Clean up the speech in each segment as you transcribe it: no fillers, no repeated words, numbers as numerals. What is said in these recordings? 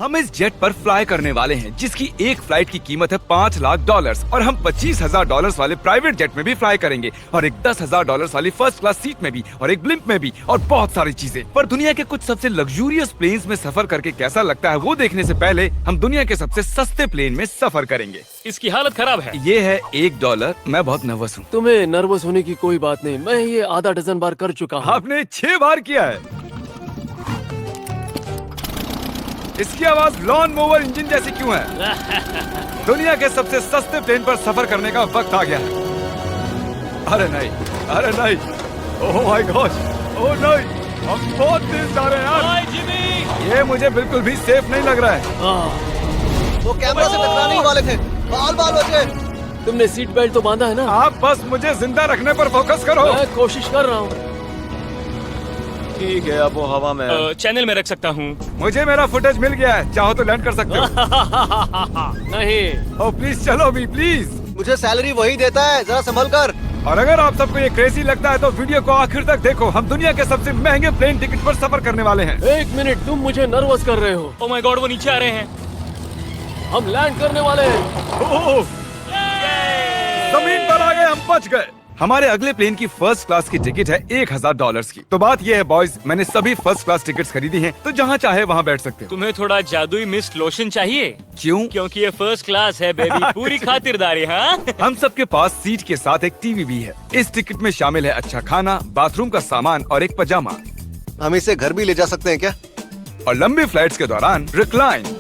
हम इस जेट पर फ्लाई करने वाले हैं जिसकी एक फ्लाइट की कीमत है $5 लाख और हम $25,000 वाले प्राइवेट जेट में भी फ्लाई करेंगे और एक $10,000 वाली फर्स्ट क्लास सीट में भी और एक ब्लिम्प में भी और बहुत सारी चीजें। पर दुनिया के कुछ सबसे लग्जूरियस प्लेन्स में सफर करके कैसा लगता है वो देखने से पहले हम दुनिया के सबसे सस्ते प्लेन में सफर करेंगे। इसकी हालत खराब है। ये है $1। मैं बहुत नर्वस हूँ। तुम्हें नर्वस होने की कोई बात नहीं, मैं ये आधा डजन बार कर चुका हूँ। आपने 6 बार किया है। इसकी आवाज लॉन मोवर इंजन जैसी क्यों है? दुनिया के सबसे सस्ते प्लेन पर सफर करने का वक्त आ गया है। अरे नहीं, अरे नहीं, ओह माय गॉड, ओह नहीं, हम बहुत तेज जा रहे हैं यार। हाय जिमी, ये मुझे बिल्कुल भी सेफ नहीं लग रहा है। वो कैमरा से टकराने ही वाले थे। बाल बाल बचे। तुमने सीट बेल्ट तो बांधा है ना? आप बस मुझे जिंदा रखने पर फोकस करो। मैं कोशिश कर रहा हूँ। ठीक है, अब वो हवा में है। चैनल में रख सकता हूँ। मुझे मेरा फुटेज मिल गया है, चाहो तो लैंड कर सकते हो। नहीं, ओह प्लीज चलो भी प्लीज। मुझे सैलरी वही देता है, जरा संभल कर। और अगर आप सबको ये क्रेजी लगता है तो वीडियो को आखिर तक देखो। हम दुनिया के सबसे महंगे प्लेन टिकट पर सफर करने वाले हैं। 1 मिनट, तुम मुझे नर्वस कर रहे हो। ओह माय गॉड, वो नीचे आ रहे हैं। हम लैंड करने वाले हैं। ओह, जमीन पर आ गए, हम बच गए। हमारे अगले प्लेन की फर्स्ट क्लास की टिकट है $1,000 की। तो बात ये है बॉयज, मैंने सभी फर्स्ट क्लास टिकट्स खरीदी हैं, तो जहाँ चाहे वहाँ बैठ सकते हो। तुम्हें थोड़ा जादुई मिस्ट लोशन चाहिए? क्यों? क्योंकि ये फर्स्ट क्लास है बेबी, पूरी खातिरदारी। हाँ, हम सबके पास सीट के साथ एक टीवी भी है। इस टिकट में शामिल है अच्छा खाना, बाथरूम का सामान और एक पजामा। हम इसे घर भी ले जा सकते हैं क्या? और लंबी फ्लाइट्स के दौरान रिक्लाइन,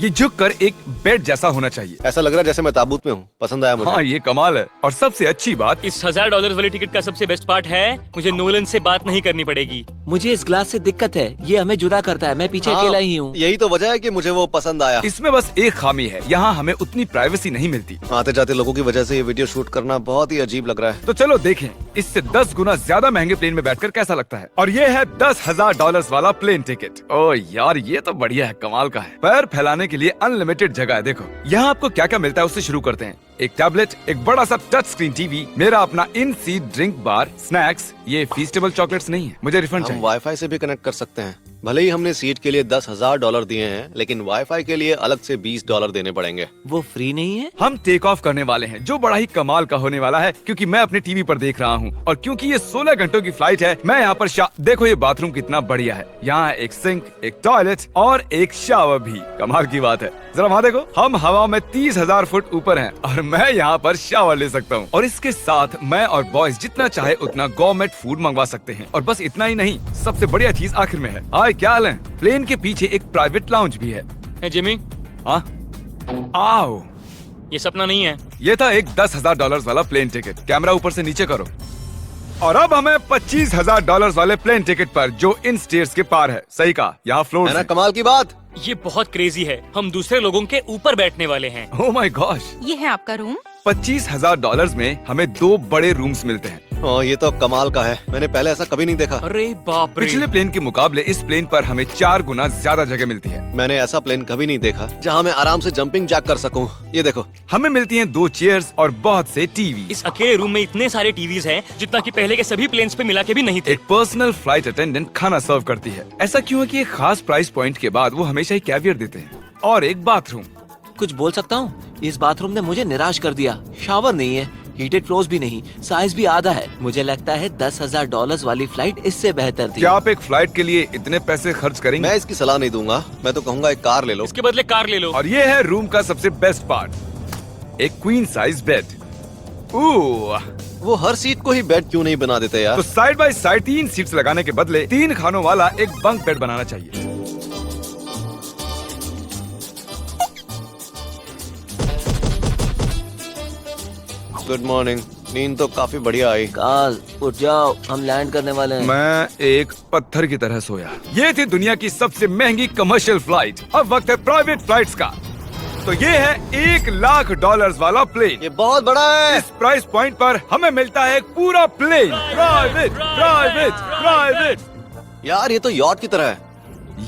ये झुककर एक बेड जैसा होना चाहिए। ऐसा लग रहा है जैसे मैं ताबूत में हूँ। पसंद आया मुझे। हाँ ये कमाल है। और सबसे अच्छी बात, इस $1,000 वाली टिकट का सबसे बेस्ट पार्ट है, मुझे नोलन से बात नहीं करनी पड़ेगी। मुझे इस ग्लास से दिक्कत है, ये हमें जुदा करता है। मैं पीछे हाँ, अकेला ही हूँ। यही तो वजह है कि मुझे वो पसंद आया। इसमें बस एक खामी है, यहाँ हमें उतनी प्राइवेसी नहीं मिलती। आते जाते लोगों की वजह से ये वीडियो शूट करना बहुत ही अजीब लग रहा है। तो चलो देखें इससे 10 गुना ज्यादा महंगे प्लेन में बैठकर कैसा लगता है। और ये है $10,000 वाला प्लेन टिकट। ओह यार, ये तो बढ़िया है, कमाल का है। पैर फैलाने के लिए अनलिमिटेड जगह है। देखो यहाँ आपको क्या क्या मिलता है, उससे शुरू करते हैं। एक टैबलेट, एक बड़ा सा टच स्क्रीन टीवी, मेरा अपना इन सीट ड्रिंक बार, स्नैक्स। ये फीस्टेबल चॉकलेट्स नहीं है, मुझे रिफंड हम चाहिए। वाईफाई से भी कनेक्ट कर सकते हैं। भले ही हमने सीट के लिए $10,000 दिए हैं, लेकिन वाईफाई के लिए अलग से $20 देने पड़ेंगे। वो फ्री नहीं है? हम टेक ऑफ करने वाले हैं, जो बड़ा ही कमाल का होने वाला है, क्योंकि मैं अपने टीवी पर देख रहा हूँ। और क्योंकि ये 16 घंटों की फ्लाइट है, मैं यहाँ पर देखो ये बाथरूम कितना बढ़िया है। यहाँ एक सिंक, एक टॉयलेट और एक शावर भी। कमाल की बात है, जरा वहाँ देखो, हम हवा में 30,000 फुट ऊपर हैं और मैं यहाँ पर शावर ले सकता हूँ। और इसके साथ मैं और बॉयज जितना चाहे उतना गवर्नमेंट फूड मंगवा सकते हैं। और बस इतना ही नहीं, सबसे बढ़िया चीज आखिर में है। हाय क्या हाल है? प्लेन के पीछे एक प्राइवेट लाउंज भी है। है जिमी, हाँ, आओ। ये सपना नहीं है। ये था एक $10,000 वाला प्लेन टिकट। कैमरा ऊपर से नीचे करो। और अब हमें $25,000 वाले प्लेन टिकट पर, जो इन स्टेयर्स के पार है। सही कहा, यहाँ फ्लोर है ना कमाल की बात? ये बहुत क्रेजी है, हम दूसरे लोगों के ऊपर बैठने वाले हैं। Oh my gosh. ये है आपका रूम। $25,000 में हमें 2 बड़े रूम्स मिलते हैं। ये तो कमाल का है, मैंने पहले ऐसा कभी नहीं देखा। अरे बाप रे, पिछले प्लेन के मुकाबले इस प्लेन पर हमें 4 गुना ज्यादा जगह मिलती है। मैंने ऐसा प्लेन कभी नहीं देखा जहाँ मैं आराम से जंपिंग जैक कर सकूं। ये देखो, हमें मिलती हैं 2 चेयर्स और बहुत से टीवी। इस अकेले रूम में इतने सारे टीवीज हैं, जितना कि पहले के सभी प्लेन्स पे मिला के भी नहीं थे। एक पर्सनल फ्लाइट अटेंडेंट खाना सर्व करती है। ऐसा क्यों है कि एक खास प्राइस पॉइंट के बाद वो हमेशा ही कैवियर देते हैं। और एक बाथरूम। कुछ बोल सकता हूँ? इस बाथरूम ने मुझे निराश कर दिया। शावर नहीं है, हीटेड फ्लोर्स भी नहीं, साइज भी आधा है। मुझे लगता है $10,000 वाली फ्लाइट इससे बेहतर थी। क्या आप एक फ्लाइट के लिए इतने पैसे खर्च करेंगे? मैं इसकी सलाह नहीं दूंगा। मैं तो कहूँगा एक कार ले लो। इसके बदले कार ले लो। और ये है रूम का सबसे बेस्ट पार्ट, एक क्वीन साइज बेड। वो हर सीट को ही बेड क्यों नहीं बना देते यार? तो साइड बाय साइड 3 सीट्स लगाने के बदले 3 खानों वाला एक बंक बेड बनाना चाहिए। Good morning. नींद तो काफी बढ़िया आई। काल उठ जाओ, हम लैंड करने वाले हैं। मैं एक पत्थर की तरह सोया। ये थी दुनिया की सबसे महंगी कमर्शियल फ्लाइट। अब वक्त है प्राइवेट फ्लाइट्स का। तो ये है $1,00,000 वाला प्लेन। ये बहुत बड़ा है। इस प्राइस पॉइंट पर हमें मिलता है एक पूरा प्लेन। Private private private. यार ये तो यॉट की तरह है।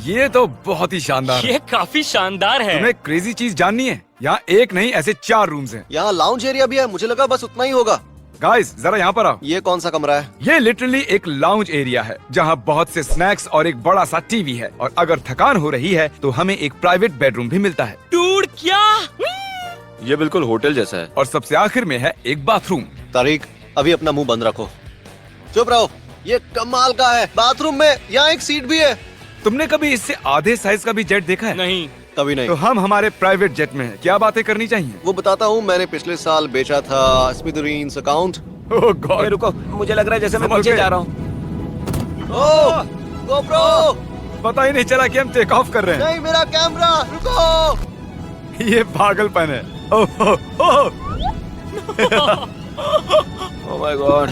ये तो बहुत ही शानदार है। ये काफी शानदार है। तुम्हें क्रेजी चीज जाननी है? यहाँ एक नहीं, ऐसे 4 रूम्स हैं। यहाँ लाउंज एरिया भी है, मुझे लगा बस उतना ही होगा। गाइस जरा यहाँ पर आओ। ये कौन सा कमरा है? ये लिटरली एक लाउंज एरिया है जहाँ बहुत से स्नैक्स और एक बड़ा सा टीवी है, और अगर थकान हो रही है तो हमें एक प्राइवेट बेडरूम भी मिलता है, डूड क्या? ये बिल्कुल होटल जैसा है। और सबसे आखिर में है एक बाथरूम। तारिक, अभी अपना मुंह बंद रखो, चुप रहो। ये कमाल का है। बाथरूम में यहाँ एक सीट भी है। तुमने कभी इससे आधे साइज का भी जेट देखा है? नहीं। कभी नहीं। तो हम हमारे प्राइवेट जेट में हैं। क्या बातें करनी चाहिए? वो बताता हूँ, मैंने पिछले साल बेचा था स्मिथेरियंस अकाउंट। ओह गॉड, रुको, मुझे लग रहा है जैसे मैं संभल पीछे के। जा रहा हूँ। ओह गोप्रो, पता ही नहीं चला कि हम टेक ऑफ कर रहे नहीं मेरा कैमरा, रुको। हैं। ये पागलपन है। Oh oh, oh. Oh my god.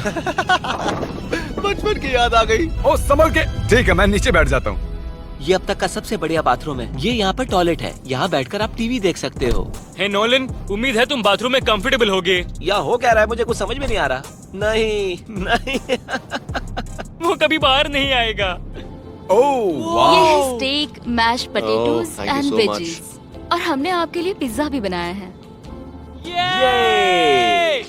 बचपन की याद आ गई। ओ संभल के। ठीक है, मैं नीचे बैठ जाता हूँ। ये अब तक का सबसे बढ़िया बाथरूम है। ये यहाँ पर टॉयलेट है। यहाँ बैठकर आप टीवी देख सकते हो। हे नोलन, उम्मीद है तुम बाथरूम में कंफर्टेबल होगे। या हो क्या रहा है, मुझे कुछ समझ में नहीं आ रहा। नहीं नहीं। वो कभी बाहर नहीं आएगा। ओह ये वाह, है steak, mash potatoes thank you and so veggies, और हमने आपके लिए पिज्जा भी बनाया है। ये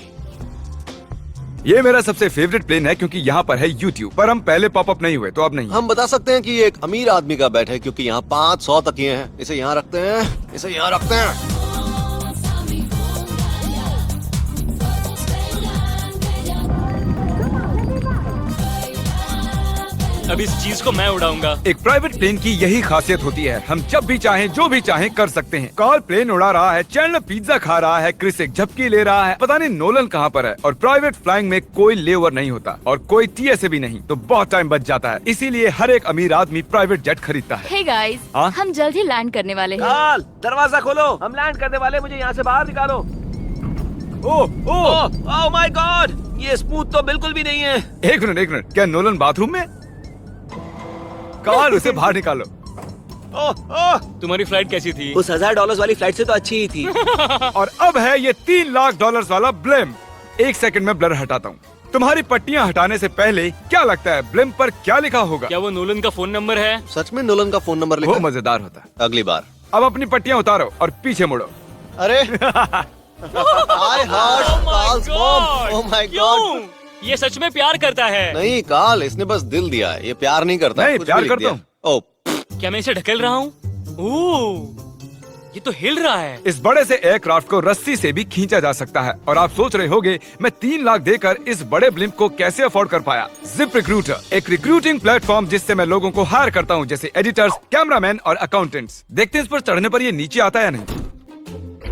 ये मेरा सबसे फेवरेट प्लेन है क्योंकि यहाँ पर है YouTube, पर हम पहले पॉपअप नहीं हुए तो अब नहीं। हम बता सकते हैं कि ये एक अमीर आदमी का बेड है क्योंकि यहाँ 500 तकिए हैं। इसे यहाँ रखते हैं, इसे यहाँ रखते हैं। अब इस चीज को मैं उड़ाऊंगा। एक प्राइवेट प्लेन की यही खासियत होती है, हम जब भी चाहें जो भी चाहें कर सकते हैं। कार्ल प्लेन उड़ा रहा है, चैंडलर पिज्जा खा रहा है, क्रिस एक झपकी ले रहा है, पता नहीं नोलन कहाँ पर है। और प्राइवेट फ्लाइंग में कोई लेओवर नहीं होता और कोई TSA भी नहीं, तो बहुत टाइम बच जाता है। इसीलिए हर एक अमीर आदमी प्राइवेट जेट खरीदता है। हे गाइस, हाँ? हम जल्द ही लैंड करने वाले हैं। काल, दरवाजा खोलो, हम लैंड करने वाले। मुझे यहाँ से बाहर निकालो। ओह ओह, ओह माय गॉड, ये स्मूथ तो बिल्कुल भी नहीं है। एक मिनट, क्या नोलन बाथरूम में? कार्ल, उसे बाहर निकालो। ओह ओह, तुम्हारी फ्लाइट कैसी थी? उस $1000 वाली फ्लाइट से तो अच्छी ही थी। और अब है ये $3 लाख वाला ब्लेम। एक सेकंड में ब्लर हटाता हूँ। तुम्हारी पट्टियाँ हटाने से पहले क्या लगता है ब्लेम पर क्या लिखा होगा? क्या वो नोलन का फोन नंबर है? सच में नोलन का फोन नंबर वो लिखा है? मजेदार होता है। अगली बार। अब अपनी पट्टियाँ उतारो और पीछे मुड़ो। अरे I heard Carl's mom. Oh my God. क्यों? ये सच में प्यार करता है? नहीं कार्ल, इसने बस दिल दिया है। ये प्यार नहीं करता। नहीं, कुछ प्यार भी लिख करता दिया। ओह, क्या मैं इसे ढकेल रहा हूँ? ओह, ये तो हिल रहा है। इस बड़े से एयरक्राफ्ट को रस्सी से भी खींचा जा सकता है। और आप सोच रहे होंगे मैं 3 लाख देकर इस बड़े ब्लिम्प को कैसे अफोर्ड कर पाया। जिप रिक्रूटर, एक रिक्रूटिंग प्लेटफॉर्म जिससे मैं लोगों को हायर करता हूँ, जैसे एडिटर्स, कैमरामैन और अकाउंटेंट्स। देखते हैं इस पर चढ़ने पर ये नीचे आता है या नहीं।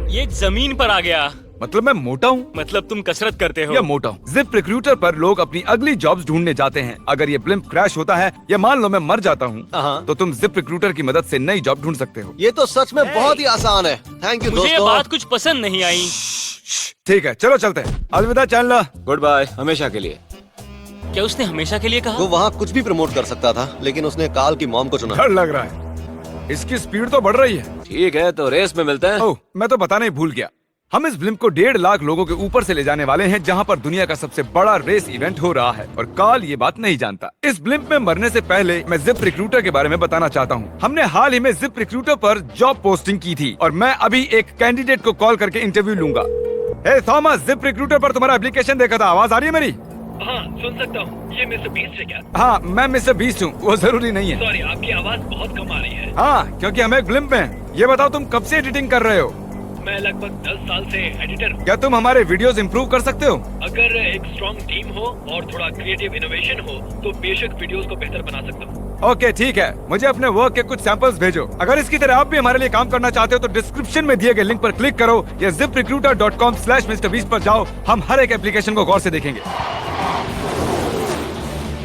ये जमीन पर आ गया। मतलब मैं मोटा हूँ मतलब तुम कसरत करते हो? या मोटा हूँ? जिप रिक्रूटर पर लोग अपनी अगली जॉब्स ढूंढने जाते हैं। अगर ये ब्लिम्प क्रैश होता है या मान लो मैं मर जाता हूँ, हाँ। तो तुम जिप रिक्रूटर की मदद से नई जॉब ढूंढ सकते हो। ये तो सच में बहुत ही आसान है। थैंक यू मुझे ये दोस्तों। बात कुछ पसंद नहीं आई। ठीक है, चलो चलते हैं। अलविदा चैंडलर। गुड बाय, हमेशा के लिए। क्या उसने हमेशा के लिए कहा? वो वहाँ कुछ भी प्रमोट कर सकता था, लेकिन उसने कार्ल की मॉम को चुना। डर लग रहा है, इसकी स्पीड तो बढ़ रही है। ठीक है, तो रेस में मिलते हैं। ओह, मैं तो बताना ही भूल गया। हम इस ब्लिम्प को 1.5 लाख लोगों के ऊपर से ले जाने वाले हैं, जहां पर दुनिया का सबसे बड़ा रेस इवेंट हो रहा है। और कार्ल ये बात नहीं जानता। इस ब्लिम्प में मरने से पहले मैं जिप रिक्रूटर के बारे में बताना चाहता हूँ। हमने हाल ही में जिप रिक्रूटर पर जॉब पोस्टिंग की थी और मैं अभी एक कैंडिडेट को कॉल करके इंटरव्यू लूंगा। हे थॉमस, जिप रिक्रूटर पर तुम्हारा एप्लीकेशन देखा था। आवाज आ रही है मेरी? हाँ, सुन सकता हूँ। ये मिस्टर बीस्ट है क्या? हाँ, मैं मिस्टर बीस्ट हूँ। वो जरूरी नहीं है। सॉरी, आपकी आवाज बहुत कम आ रही है। हाँ, क्योंकि हम एक ब्लिम्प में हैं। ये बताओ, तुम कब से एडिटिंग कर रहे हो? मैं लगभग 10 साल से एडिटर हूँ। क्या तुम हमारे वीडियोस इंप्रूव कर सकते हो? अगर एक स्ट्रॉन्ग टीम हो और थोड़ा क्रिएटिव इनोवेशन हो तो बेशक वीडियोस को बेहतर बना सकता हूँ। ओके, ठीक है। मुझे अपने वर्क के कुछ सैंपल्स भेजो। अगर इसकी तरह आप भी हमारे लिए काम करना चाहते हो तो डिस्क्रिप्शन में दिए गए लिंक पर क्लिक करो या ziprecruiter.com/MrBeast पर जाओ। हम हर एक एप्लीकेशन को गौर से देखेंगे।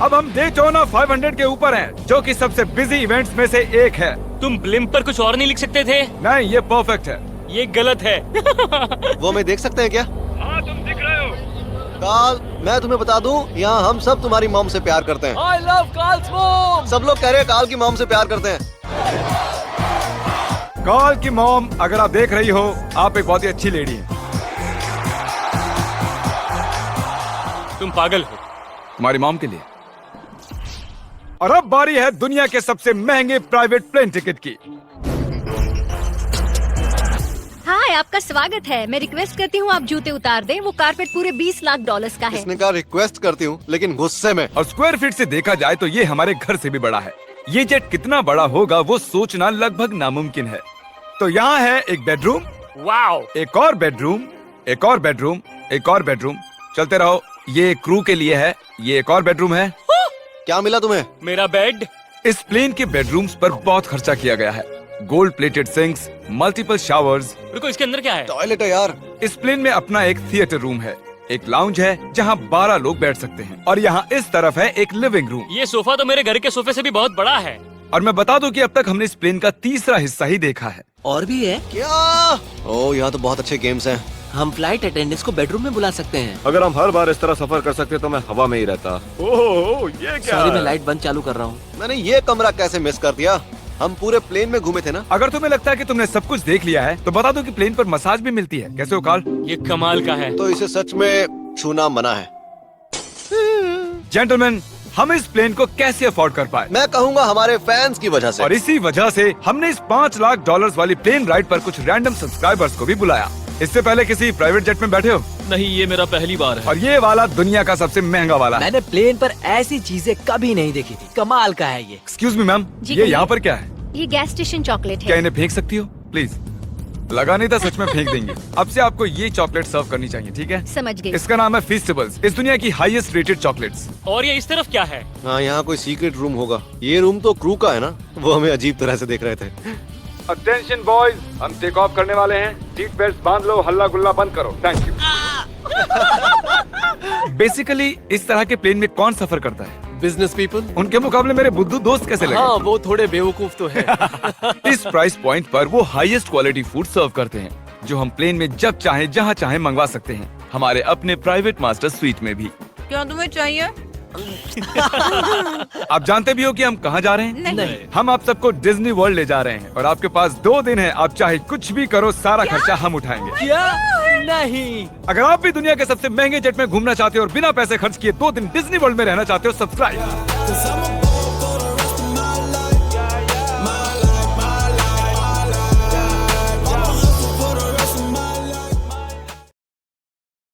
अब हम डेटोना 500 के ऊपर हैं, जो कि सबसे बिजी इवेंट्स में से एक है। तुम ब्लिम्प पर कुछ और नहीं लिख सकते थे? नहीं, ये परफेक्ट है। ये गलत है। वो मैं देख सकते हैं क्या? हाँ, तुम दिख रहे हो। कार्ल, मैं तुम्हें बता दूं, यहाँ हम सब तुम्हारी मॉम से प्यार करते हैं। I love Carl's mom. सब लोग कह रहे हैं कार्ल की मॉम से प्यार करते हैं। कार्ल की मॉम, अगर आप देख रही हो, आप एक बहुत ही अच्छी लेडी है। तुम पागल हो। तुम्हारी मॉम के लिए। और अब बारी है दुनिया के सबसे महंगे प्राइवेट प्लेन टिकट की। हाय, हाय, आपका स्वागत है। मैं रिक्वेस्ट करती हूँ आप जूते उतार दें। वो कारपेट पूरे 20 लाख डॉलर्स का है। इसने कहा रिक्वेस्ट करती हूँ, लेकिन गुस्से में। और स्क्वायर फीट से देखा जाए तो ये हमारे घर से भी बड़ा है। ये जेट कितना बड़ा होगा वो सोचना लगभग नामुमकिन है। तो यहाँ है एक बेडरूम, वाओ, एक और बेडरूम, एक और बेडरूम, एक और बेडरूम। चलते रहो। ये क्रू के लिए है। ये एक और बेडरूम है। क्या मिला तुम्हें? मेरा बेड। इस प्लेन के बेडरूम्स पर बहुत खर्चा किया गया है। Gold plated sinks, multiple showers. रुको, इसके अंदर क्या है? टॉयलेट है यार। इस प्लेन में अपना एक थिएटर रूम है, एक लाउंज है जहाँ 12 लोग बैठ सकते हैं, और यहाँ इस तरफ है एक लिविंग रूम। ये सोफा तो मेरे घर के सोफे से भी बहुत बड़ा है। और मैं बता दूं कि अब तक हमने इस प्लेन का तीसरा हिस्सा ही देखा है। और भी है। क्या? ओह, यहाँ तो बहुत अच्छे गेम्स हैं। हम फ्लाइट अटेंडेंट्स को बेडरूम में बुला सकते हैं। अगर हम हर बार इस तरह सफर कर सकते तो मैं हवा में ही रहता। ओह, ये क्या? सॉरी, मैं लाइट बंद चालू कर रहा हूँ। मैंने ये कमरा कैसे मिस कर दिया? हम पूरे प्लेन में घूमे थे ना। अगर तुम्हें लगता है कि तुमने सब कुछ देख लिया है तो बता दो कि प्लेन पर मसाज भी मिलती है। कैसे हो कार्ल? ये कमाल का है। तो इसे सच में छूना मना है। जेंटलमैन, हम इस प्लेन को कैसे अफोर्ड कर पाए? मैं कहूँगा हमारे फैंस की वजह से। और इसी वजह से हमने इस 5 लाख डॉलर्स वाली प्लेन राइड पर कुछ रैंडम सब्सक्राइबर्स को भी बुलाया। इससे पहले किसी प्राइवेट जेट में बैठे हो? नहीं, ये मेरा पहली बार है। और ये वाला दुनिया का सबसे महंगा वाला है। मैंने प्लेन पर ऐसी चीजें कभी नहीं देखी थी। कमाल का है ये। एक्सक्यूज मी मैम, जी, ये कहिए। यहाँ पर क्या है? ये गैस स्टेशन चॉकलेट क्या है। इन्हें फेंक सकती हो प्लीज? लगा नहीं था, सच में फेंक देंगे। अब से आपको ये चॉकलेट सर्व करनी चाहिए, ठीक है? समझ गई। इसका नाम है फीस्टेबल्स, इस दुनिया की हाईएस्ट रेटेड चॉकलेट्स। और ये इस तरफ क्या है? हाँ, यहाँ कोई सीक्रेट रूम होगा। ये रूम तो क्रू का है ना, वो हमें अजीब तरह से देख रहे थे। अटेंशन बॉयज, हम टेक ऑफ करने वाले हैं। सीट बेल्ट बांध लो, हल्ला गुल्ला बंद करो। Thank you. बेसिकली इस तरह के प्लेन में कौन सफर करता है? Business people. उनके मुकाबले मेरे बुद्धू दोस्त कैसे लगे? हाँ, वो थोड़े बेवकूफ तो है। इस प्राइस पॉइंट पर वो हाईएस्ट क्वालिटी फूड सर्व करते हैं, जो हम प्लेन में जब चाहे जहाँ चाहे मंगवा सकते हैं, हमारे अपने प्राइवेट मास्टर स्वीट में भी। क्या तुम्हें चाहिए? आप जानते भी हो कि हम कहाँ जा रहे हैं? नहीं। हम आप सबको डिज्नी वर्ल्ड ले जा रहे हैं, और आपके पास 2 दिन है। आप चाहे कुछ भी करो, सारा खर्चा हम उठाएंगे। क्या? नहीं। अगर आप भी दुनिया के सबसे महंगे जेट में घूमना चाहते हो और बिना पैसे खर्च किए 2 दिन डिज्नी वर्ल्ड में रहना चाहते हो, सब्सक्राइब।